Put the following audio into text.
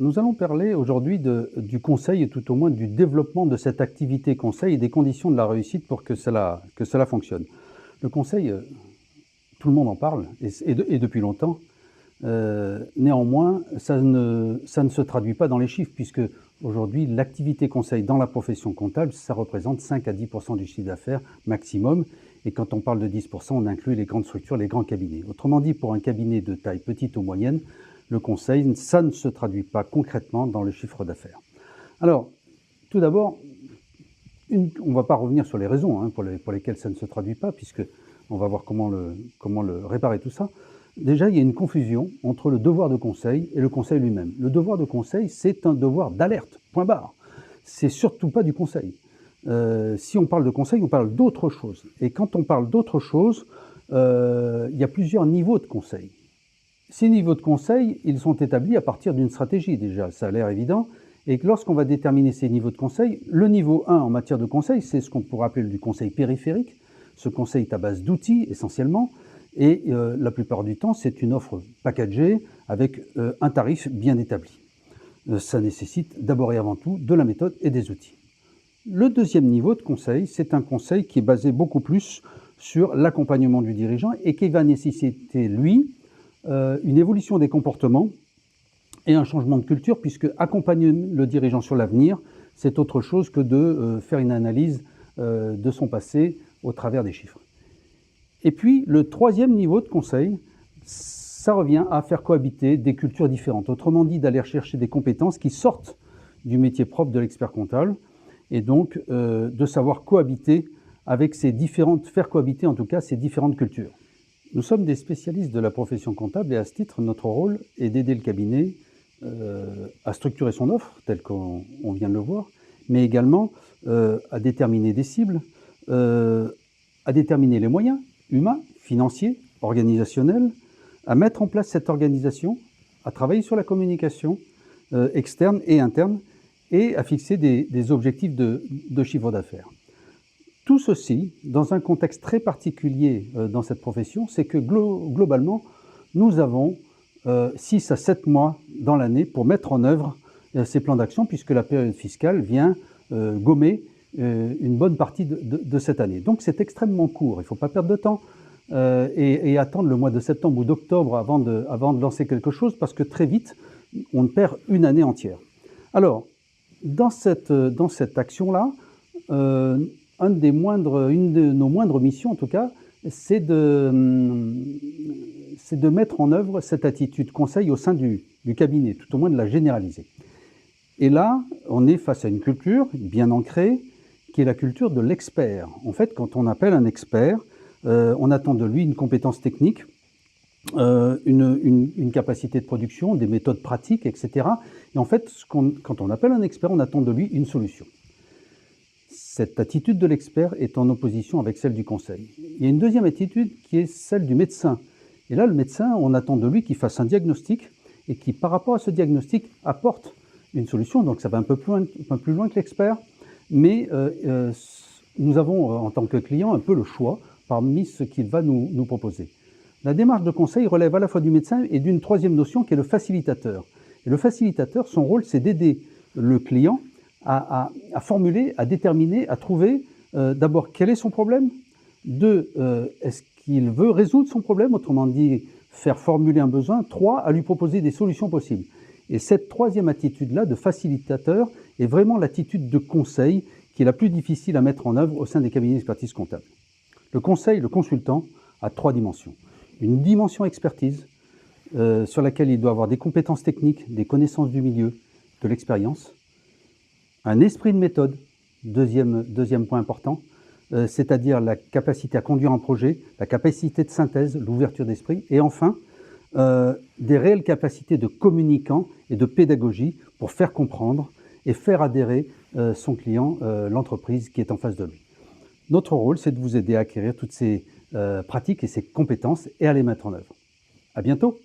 Nous allons parler aujourd'hui du conseil et tout au moins du développement de cette activité conseil et des conditions de la réussite pour que cela fonctionne. Le conseil, tout le monde en parle et depuis longtemps. Néanmoins, ça ne se traduit pas dans les chiffres puisque aujourd'hui, l'activité conseil dans la profession comptable, ça représente 5 à 10% du chiffre d'affaires maximum. Et quand on parle de 10%, on inclut les grandes structures, les grands cabinets. Autrement dit, pour un cabinet de taille petite ou moyenne, le conseil, ça ne se traduit pas concrètement dans le chiffre d'affaires. Alors, tout d'abord, on ne va pas revenir sur les raisons pour lesquelles ça ne se traduit pas, puisqu'on va voir comment le réparer tout ça. Déjà, il y a une confusion entre le devoir de conseil et le conseil lui-même. Le devoir de conseil, c'est un devoir d'alerte, point barre. C'est surtout pas du conseil. Si on parle de conseil, on parle d'autre chose. Et quand on parle d'autre chose, il y a plusieurs niveaux de conseil. Ces niveaux de conseil, ils sont établis à partir d'une stratégie déjà, ça a l'air évident. Et lorsqu'on va déterminer ces niveaux de conseil, le niveau 1 en matière de conseil, c'est ce qu'on pourrait appeler du conseil périphérique. Ce conseil est à base d'outils essentiellement. Et la plupart du temps, c'est une offre packagée avec un tarif bien établi. Ça nécessite d'abord et avant tout de la méthode et des outils. Le deuxième niveau de conseil, c'est un conseil qui est basé beaucoup plus sur l'accompagnement du dirigeant et qui va nécessiter, lui, une évolution des comportements et un changement de culture, puisque accompagner le dirigeant sur l'avenir, c'est autre chose que de faire une analyse de son passé au travers des chiffres. Et puis, le troisième niveau de conseil, ça revient à faire cohabiter des cultures différentes. Autrement dit, d'aller chercher des compétences qui sortent du métier propre de l'expert comptable, et donc de savoir cohabiter avec faire cohabiter en tout cas ces différentes cultures. Nous sommes des spécialistes de la profession comptable et à ce titre, notre rôle est d'aider le cabinet à structurer son offre, tel qu'on vient de le voir, mais également à déterminer des cibles, à déterminer les moyens humains, financiers, organisationnels, à mettre en place cette organisation, à travailler sur la communication externe et interne et à fixer des objectifs de chiffre d'affaires. Tout ceci, dans un contexte très particulier dans cette profession, c'est que globalement, nous avons 6 à 7 mois dans l'année pour mettre en œuvre ces plans d'action, puisque la période fiscale vient gommer une bonne partie de cette année. Donc c'est extrêmement court, il ne faut pas perdre de temps et attendre le mois de septembre ou d'octobre avant de lancer quelque chose, parce que très vite, on perd une année entière. Alors, dans cette action-là, une de nos moindres missions, en tout cas, c'est de mettre en œuvre cette attitude conseil au sein du cabinet, tout au moins de la généraliser. Et là, on est face à une culture bien ancrée, qui est la culture de l'expert. En fait, quand on appelle un expert, on attend de lui une compétence technique, une capacité de production, des méthodes pratiques, etc. Et en fait, quand on appelle un expert, on attend de lui une solution. Cette attitude de l'expert est en opposition avec celle du conseil. Il y a une deuxième attitude qui est celle du médecin. Et là, le médecin, on attend de lui qu'il fasse un diagnostic et qui, par rapport à ce diagnostic, apporte une solution. Donc ça va un peu plus loin que l'expert. Mais nous avons, en tant que client, un peu le choix parmi ce qu'il va nous proposer. La démarche de conseil relève à la fois du médecin et d'une troisième notion qui est le facilitateur. Et le facilitateur, son rôle, c'est d'aider le client à formuler, à déterminer, à trouver d'abord quel est son problème, est-ce qu'il veut résoudre son problème, autrement dit faire formuler un besoin, 3, à lui proposer des solutions possibles. Et cette troisième attitude-là de facilitateur est vraiment l'attitude de conseil qui est la plus difficile à mettre en œuvre au sein des cabinets d'expertise comptable. Le conseil, le consultant, a 3 dimensions. Une dimension expertise, sur laquelle il doit avoir des compétences techniques, des connaissances du milieu, de l'expérience. Un esprit de méthode, deuxième point important, c'est-à-dire la capacité à conduire un projet, la capacité de synthèse, l'ouverture d'esprit, et enfin, des réelles capacités de communicant et de pédagogie pour faire comprendre et faire adhérer son client, l'entreprise qui est en face de lui. Notre rôle, c'est de vous aider à acquérir toutes ces pratiques et ces compétences et à les mettre en œuvre. À bientôt!